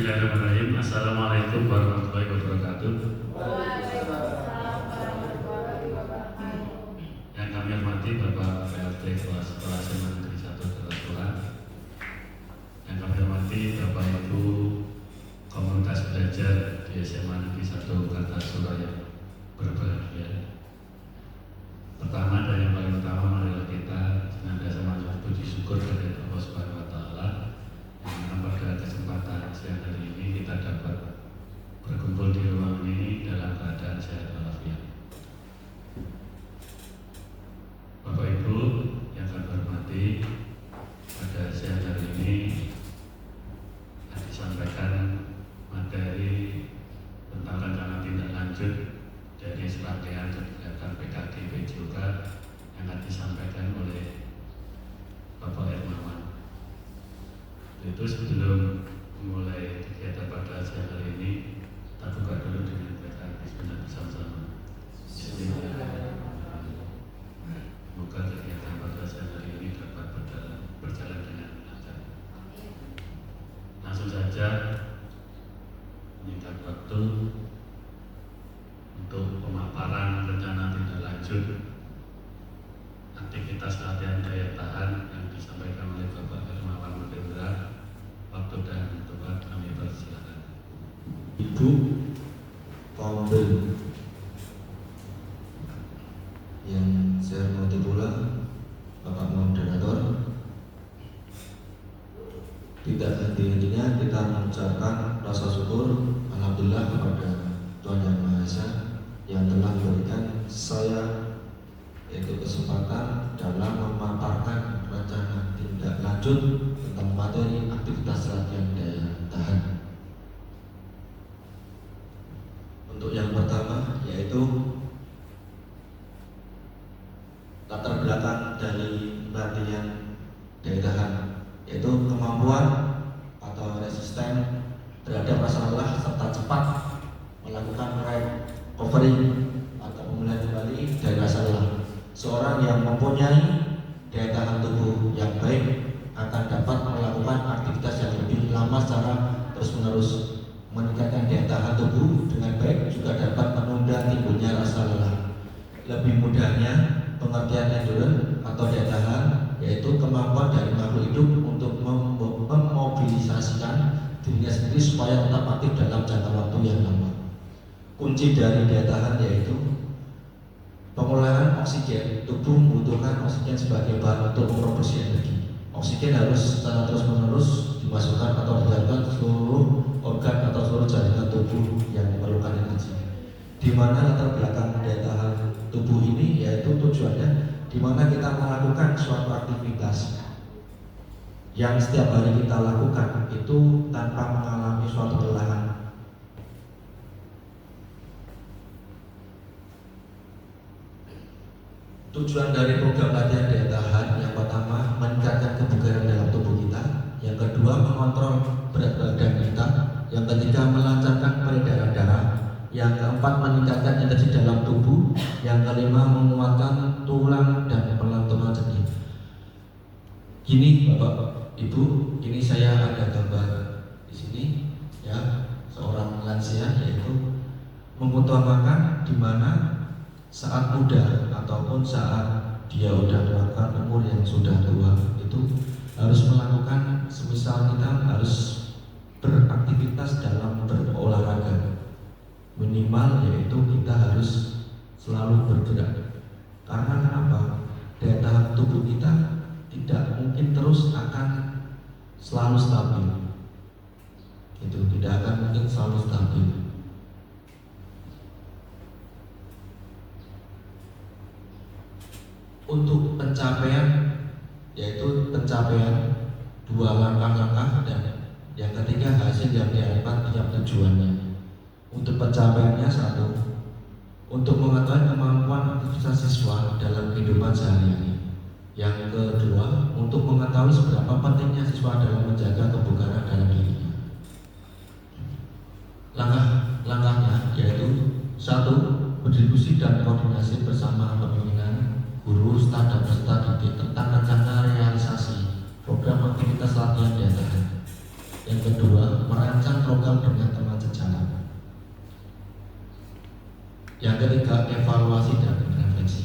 Bismillahirrahmanirrahim. Assalamualaikum warahmatullahi wabarakatuh. Yang kami hormati Bapak PLT Kepala Sekolah SMA Negeri 1 Karasulan. Yang kami hormati Bapak Ibu Komunitas Belajar di SMA Negeri 1 Kartasura yang berbahagia. Pertama dan yang paling utama, marilah kita senantiasa mengucapkan puji syukur kepada Allah Subhanahu wa Ta'ala yang pada kesempatan siang hari ini kita dapat berkumpul di ruangan ini dalam keadaan sehat walafiat. Bapak Ibu yang kami hormati, pada siang hari ini disampaikan materi tentang rencana tindak lanjut dari serangkaian kegiatan PKG PJOK yang akan disampaikan oleh Bapak Hermawan. Itu sebelum memulai kegiatan pada siang hari ini, kita buka dulu dengan bacaan Bismillah bersama-sama. Semoga kegiatan pada siang hari ini dapat berjalan dengan lancar. Langsung saja menyingkat waktu untuk pemaparan rencana tindak lanjut aktivitas latihan daya tahan yang disampaikan oleh Bapak Hermawan Mendera. Waktu dan tempat kami persilakan. Ibu Founder yang saya hormati pula Bapak Moderator, tidak henti-hentinya kita mengucapkan rasa syukur alhamdulillah kepada Tuhan Yang Maha Esa yang telah memberikan saya yaitu kesempatan dalam memaparkan rencana tindak lanjut tentang materi aktivitas latihan daya tahan. Untuk yang pertama yaitu latar belakang dari latihan daya tahan, yaitu kemampuan atau resisten terhadap rasa lelah serta cepat melakukan recovery atau pemulihan kembali dari rasa lelah. Seorang yang mempunyai daya tahan tubuh yang baik akan dapat melakukan aktivitas yang lebih lama secara terus-menerus. Meningkatkan daya tahan tubuh dengan baik juga dapat menunda timbulnya rasa lelah. Lebih mudahnya, pengertian endurance atau daya tahan yaitu kemampuan dari makhluk hidup untuk memobilisasikan dirinya sendiri supaya tetap aktif dalam jangka waktu yang lama. Kunci dari daya tahan yaitu pengolahan oksigen. Tubuh membutuhkan oksigen sebagai bahan untuk memproduksi energi. Oksigen harus secara terus-menerus dimasukkan atau dilakukan seluruh organ atau seluruh jaringan tubuh yang memerlukan energi. Di mana latar belakang daya tahan tubuh ini yaitu tujuannya di mana kita melakukan suatu aktivitas yang setiap hari kita lakukan itu tanpa mengalami suatu kelelahan. Tujuan dari program latihan daya tahan yang pertama meningkatkan kebugaran dalam tubuh kita, yang kedua mengontrol berat badan kita, yang ketiga melancarkan peredaran darah, yang keempat meningkatkan energi dalam tubuh, yang kelima menguatkan tulang dan pelantunan sendi. Gini Bapak Ibu, ini saya ada gambar di sini ya, seorang lansia yaitu mengutamakan di mana saat muda ataupun saat dia sudah melakukan umur yang sudah tua itu harus melakukan, semisal kita harus beraktivitas dalam berolahraga minimal yaitu kita harus selalu bergerak. Karena kenapa? Daya tahan tubuh kita tidak mungkin terus akan selalu stabil. Itu tidak akan mungkin selalu stabil. Untuk pencapaian yaitu pencapaian dua langkah-langkah dan yang ketiga hasil yang diharapkan tiap tujuannya. Untuk pencapaiannya satu, untuk mengetahui kemampuan aktivitas siswa dalam kehidupan sehari-hari. Yang kedua, untuk mengetahui seberapa pentingnya siswa dalam menjaga kebugaran dalam dirinya. Langkah-langkahnya yaitu satu, berdiskusi dan koordinasi bersama pimpinan, guru, staf dan peserta didik tentang rencana realisasi program aktivitas latihan daya tahan. Yang kedua, merancang program dengan teman sejalan. Yang ketiga, evaluasi dan refleksi.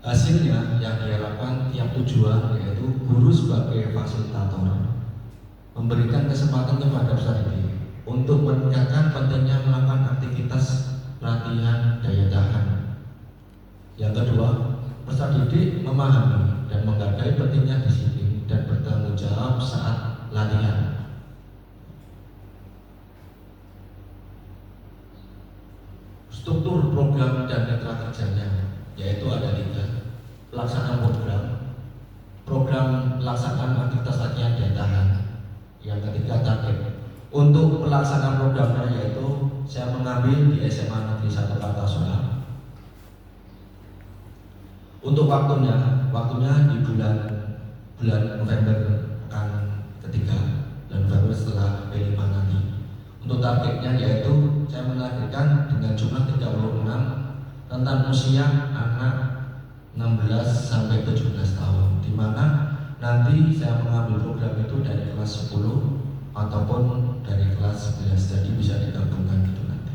Hasilnya yang diharapkan tiap tujuan yaitu guru sebagai fasilitator memberikan kesempatan kepada peserta didik untuk meningkatkan pentingnya melakukan aktivitas latihan daya tahan. Yang kedua, peserta didik memahami dan menghargai pentingnya disiplin dan bertanggung jawab saat latihan. Struktur program dan mitra kerjanya yaitu ada 3: pelaksanaan program pelaksanaan aktivitas latihan daya tahan. Yang ketiga, target. Untuk pelaksanaan programnya yaitu saya mengambil di SMA Negeri 1 Kartasura. Untuk waktunya di bulan November pekan ketiga, bulan November setelah P5 nanti. Untuk targetnya yaitu saya menargetkan dengan jumlah 36 tentang usia anak 16 sampai 17 tahun, di mana nanti saya mengambil program itu dari kelas 10 ataupun dari kelas 11, jadi bisa digabungkan itu nanti.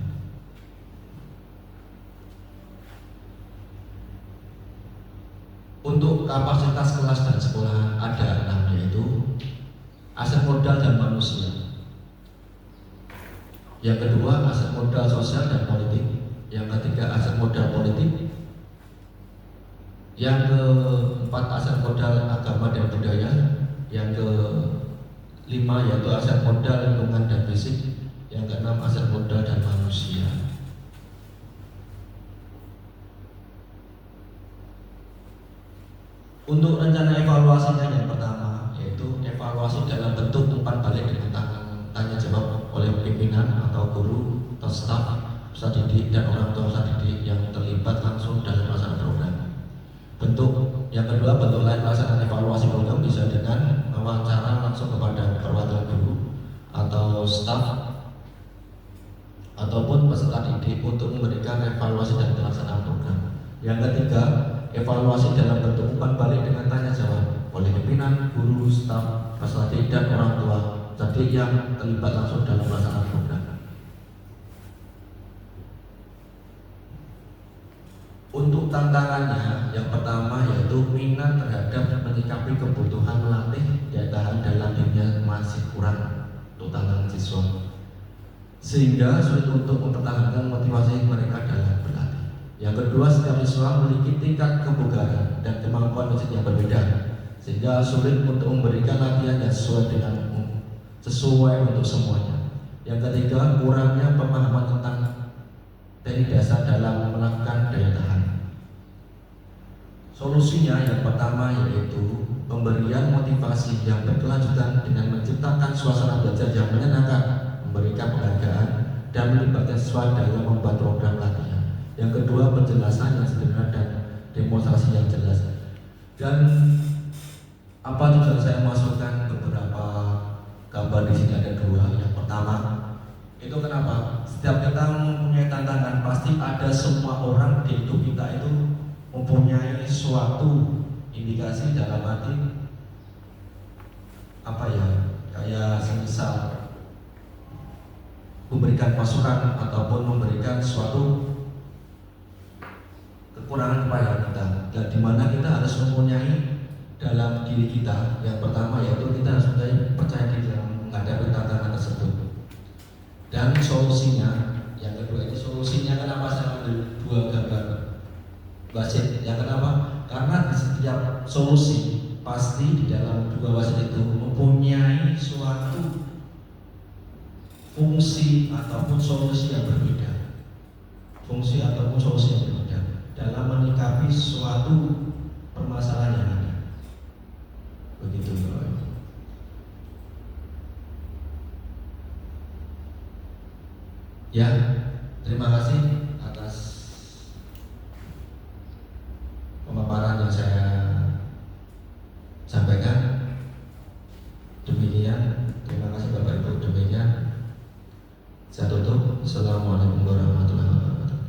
Untuk kapasitas kelas dan sekolah ada 6, yaitu aset modal dan manusia. Yang kedua, aset modal sosial dan politik. Yang ketiga, aset modal politik. Yang keempat, aset modal agama dan budaya. Yang kelima yaitu aset modal lingkungan dan fisik. Yang keenam, aset modal dan manusia. Untuk rencana evaluasinya yang pertama yaitu evaluasi dalam bentuk umpan balik dengan tanya jawab oleh pimpinan atau guru atau staf peserta didik dan orang tua peserta didik yang terlibat langsung dalam pelaksanaan program. Bentuk yang kedua, bentuk lain pelaksanaan evaluasi program bisa dengan wawancara langsung kepada perwakilan guru atau staf ataupun peserta didik untuk memberikan evaluasi dan pelaksanaan program. Yang ketiga, evaluasi dalam bentuk umpan balik dengan tanya jawab oleh pimpinan, guru, staf, peserta didik dan orang tua peserta didik yang terlibat langsung dalam pelaksanaan program. Untuk tantangannya, yang pertama yaitu minat terhadap menyikapi kebutuhan melatih daya tahan dalam dunia masih kurang untuk tantangan siswa, sehingga sulit untuk mempertahankan motivasi mereka dalam berlatih. Yang kedua, setiap siswa memiliki tingkat kebugaran dan kemampuan fisik yang berbeda, sehingga sulit untuk memberikan latihan yang sesuai untuk semuanya. Yang ketiga, kurangnya pemahaman tentang teknik dasar dalam melakukan daya tahan. Solusinya yang pertama yaitu pemberian motivasi yang berkelanjutan dengan menciptakan suasana belajar yang menyenangkan, memberikan penghargaan dan melibatkan siswa dalam membuat program latihan. Yang kedua, penjelasan yang sederhana dan demonstrasi yang jelas. Dan apa juga saya masukkan beberapa gambar di sini, ada 2. Yang pertama itu kenapa? Setiap kita mempunyai tantangan, pasti ada semua orang di hidup kita itu mempunyai suatu indikasi dalam arti apa ya, kayak semisal memberikan masukan ataupun memberikan suatu kekurangan kepada kita, dan dimana kita harus mempunyai dalam diri kita. Yang pertama yaitu kita harus percaya diri dalam menghadapi tantangan tersebut. Dan solusinya, yang kedua ini solusinya, kenapa saya ambil 2 gambar wasit? Yang kenapa? Karena di setiap solusi pasti di dalam 2 wasit itu mempunyai suatu fungsi ataupun solusi yang berbeda. Fungsi ataupun solusi yang berbeda dalam menyikapi suatu permasalahan yang ada. Begitu, Bapak. Ya, terima kasih atas pemaparan yang saya sampaikan. Demikian, terima kasih Bapak Ibu. Demikian saya tutup. Assalamualaikum warahmatullahi wabarakatuh.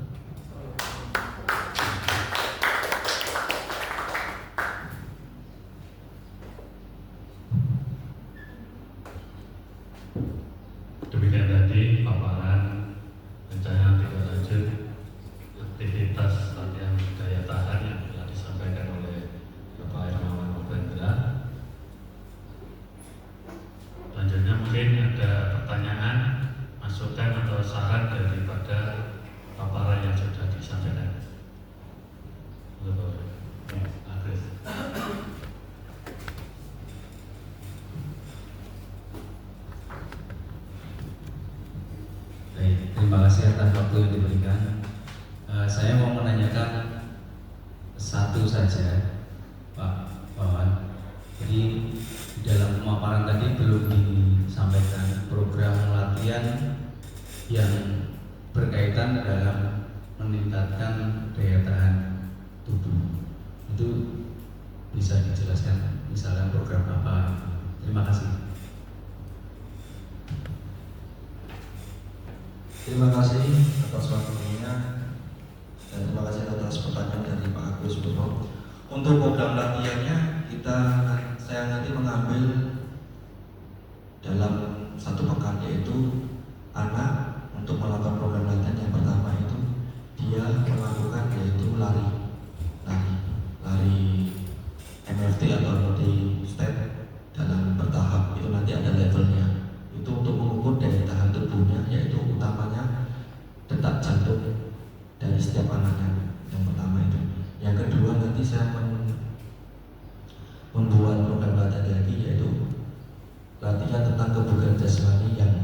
waktu yang diberikan. Saya mau menanyakan satu saja, Pak Wawan. Jadi di dalam pemaparan tadi belum disampaikan program latihan yang berkaitan dalam meningkatkan daya tahan tubuh. Itu bisa dijelaskan, misalnya program apa? Terima kasih. Terima kasih atas waktunya dan terima kasih atas pertanyaan dari Pak Agus Purwo. Untuk program latihannya saya nanti mengambil dalam satu pekan, yaitu anak untuk melakukan program latihan yang pertama itu dia melakukan yaitu lari MFT atau multi step dalam bertahap. Itu nanti ada levelnya. Itu untuk mengukur daya tahan tubuhnya, yaitu utamanya detak jantung dari setiap anaknya. Yang pertama itu. Yang kedua nanti saya membuat program latihan lagi, yaitu latihan tentang kebugaran jasmani yang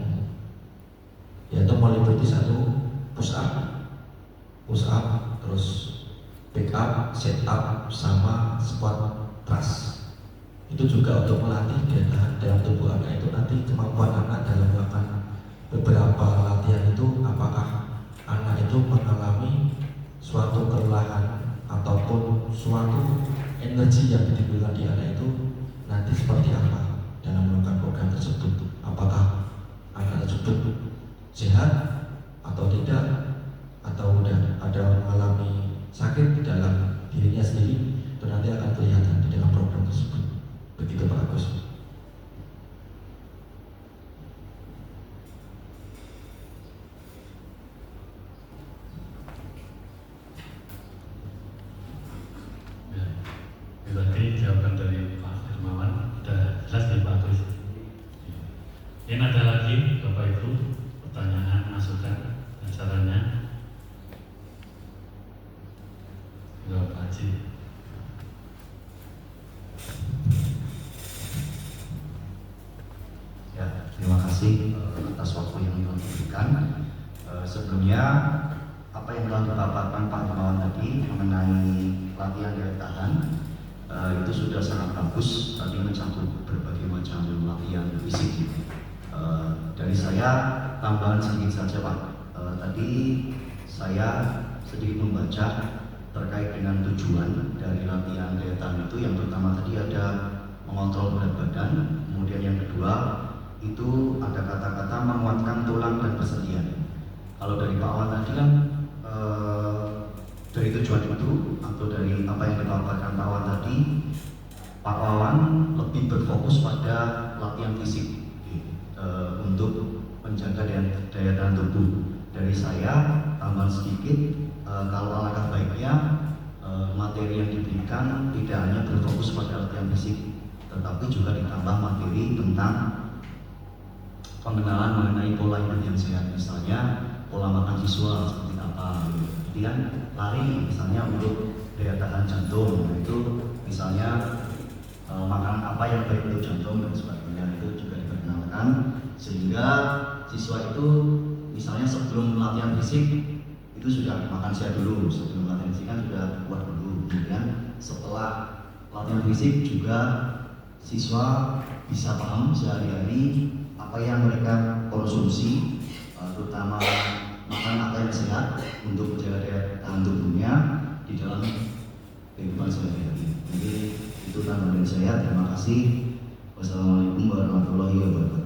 yaitu meliputi satu push up, terus back up, sit up, sama squat thrust. Itu juga untuk melatih daya tahan dalam tubuh anak. Itu nanti kemampuan anak dalam melakukan beberapa latihan itu, apakah anak itu mengalami suatu kelelahan ataupun suatu energi yang ditimbulkan di anak itu nanti seperti apa dalam melakukan program tersebut. Apakah anak tersebut sehat atau tidak, atau udah ada mengalami sakit di dalam dirinya sendiri. Itu nanti akan kelihatan di dalam program tersebut. Begitu Pak Agus. Ya, berarti jawaban dari Pak Hermawan sudah jelas nih Pak Agus. Ini ada lagi Bapak Ibu pertanyaan, masukan, dan sarannya. Pak Haji. Ya, terima kasih atas waktu yang telah diberikan. Sebelumnya apa yang telah dipaparkan Pak Hermawan tadi mengenai latihan daya tahan itu sudah sangat bagus. Tadi mencakup berbagai macam latihan fisik. Dari saya tambahan sedikit saja Pak. Tadi saya sedikit membaca terkait dengan tujuan dari latihan daya tahan itu. Yang pertama tadi ada mengontrol berat badan, kemudian yang kedua itu ada kata-kata menguatkan tulang dan persendian. Kalau dari Pak Wawan tadi kan dari tujuan itu atau dari apa yang dipaparkan Pak Wawan tadi, Pak Wawan lebih berfokus pada latihan fisik untuk menjaga daya tahan tubuh. Dari saya tambahan sedikit, kalau alangkah baiknya materi yang diberikan tidak hanya berfokus pada latihan fisik, tetapi juga ditambah materi tentang pengenalan mengenai pola hidup yang sehat, misalnya pola makan siswa seperti apa. Kemudian lari misalnya untuk daya tahan jantung, itu misalnya makanan apa yang baik untuk jantung dan sebagainya, itu juga diperkenalkan sehingga siswa itu misalnya sebelum latihan fisik itu sudah makan siang dulu, sebelum latihan fisik kan sudah kuat dulu. Kemudian setelah latihan fisik juga siswa bisa paham sehari-hari apa yang mereka konsumsi, terutama makan apa yang sehat untuk menjaga daya tahan tubuhnya di dalam kehidupan sehari-hari. Jadi itu tambahan dari saya. Terima kasih. Wassalamualaikum warahmatullahi wabarakatuh.